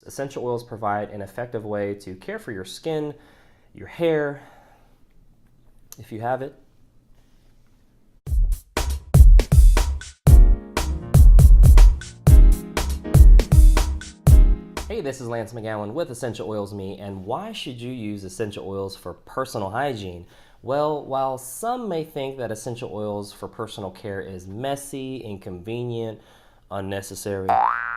Essential oils provide an effective way to care for your skin, your hair, if you have it. Hey, this is Lance McGowan with Essential Oils Me, and why should you use essential oils for personal hygiene? Well, while some may think that essential oils for personal care is messy, inconvenient, unnecessary,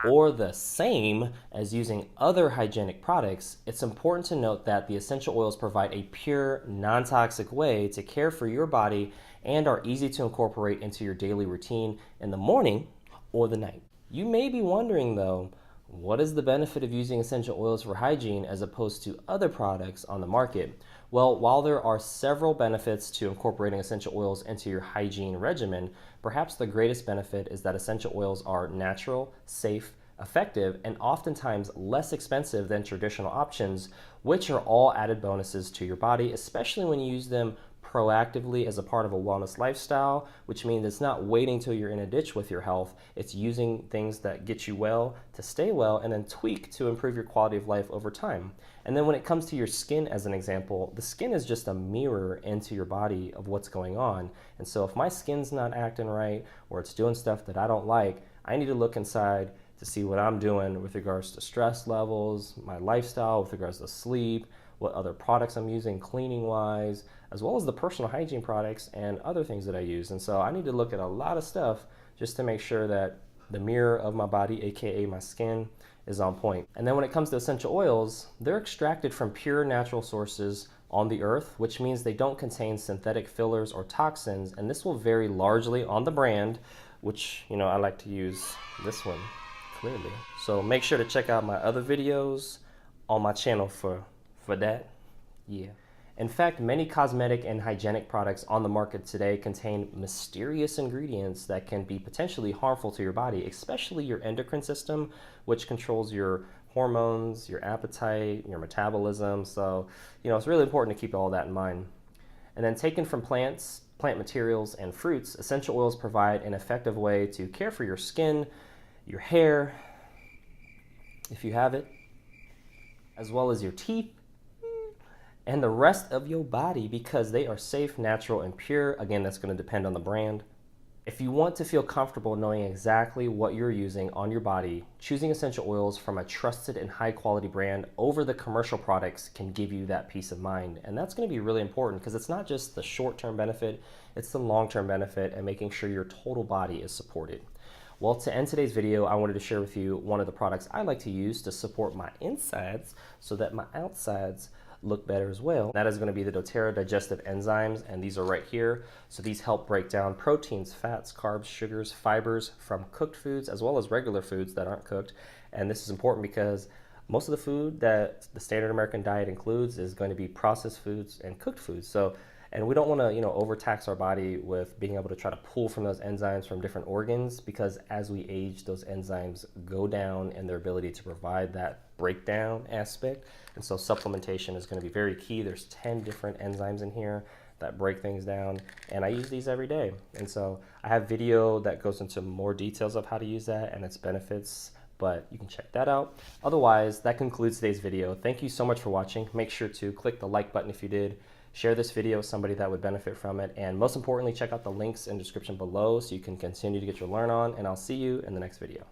or the same as using other hygienic products, it's important to note that the essential oils provide a pure, non-toxic way to care for your body and are easy to incorporate into your daily routine in the morning or the night. You may be wondering though, what is the benefit of using essential oils for hygiene as opposed to other products on the market? Well, while there are several benefits to incorporating essential oils into your hygiene regimen, perhaps the greatest benefit is that essential oils are natural, safe, effective, and oftentimes less expensive than traditional options, which are all added bonuses to your body, especially when you use them proactively as a part of a wellness lifestyle, which means it's not waiting till you're in a ditch with your health. It's using things that get you well to stay well and then tweak to improve your quality of life over time. And then when it comes to your skin, as an example, the skin is just a mirror into your body of what's going on. And so if my skin's not acting right or it's doing stuff that I don't like, I need to look inside to see what I'm doing with regards to stress levels, my lifestyle, with regards to sleep, what other products I'm using cleaning wise, as well as the personal hygiene products and other things that I use. And so I need to look at a lot of stuff just to make sure that the mirror of my body, aka my skin, is on point. And then when it comes to essential oils, they're extracted from pure natural sources on the earth, which means they don't contain synthetic fillers or toxins, and this will vary largely on the brand, which, I like to use this one, clearly. So make sure to check out my other videos on my channel for that. Yeah. In fact, many cosmetic and hygienic products on the market today contain mysterious ingredients that can be potentially harmful to your body, especially your endocrine system, which controls your hormones, your appetite, your metabolism. So, it's really important to keep all that in mind. And then taken from plants, plant materials, and fruits, essential oils provide an effective way to care for your skin, your hair, if you have it, as well as your teeth, and the rest of your body because they are safe, natural, and pure. Again, that's going to depend on the brand. If you want to feel comfortable knowing exactly what you're using on your body, choosing essential oils from a trusted and high quality brand over the commercial products can give you that peace of mind. And that's going to be really important because it's not just the short-term benefit, it's the long-term benefit and making sure your total body is supported. Well, to end today's video, I wanted to share with you one of the products I like to use to support my insides so that my outsides look better as well. That is going to be the doTERRA digestive enzymes, and these are right here. So these help break down proteins, fats, carbs, sugars, fibers from cooked foods as well as regular foods that aren't cooked. And this is important because most of the food that the standard American diet includes is going to be processed foods and cooked foods. And we don't want to, overtax our body with being able to try to pull from those enzymes from different organs, because as we age, those enzymes go down in their ability to provide that breakdown aspect. And so supplementation is going to be very key. There's 10 different enzymes in here that break things down, and I use these every day. And so I have video that goes into more details of how to use that and its benefits, but you can check that out. Otherwise, that concludes today's video. Thank you so much for watching. Make sure to click the like button if you did. Share this video with somebody that would benefit from it. And most importantly, check out the links in the description below so you can continue to get your learn on. And I'll see you in the next video.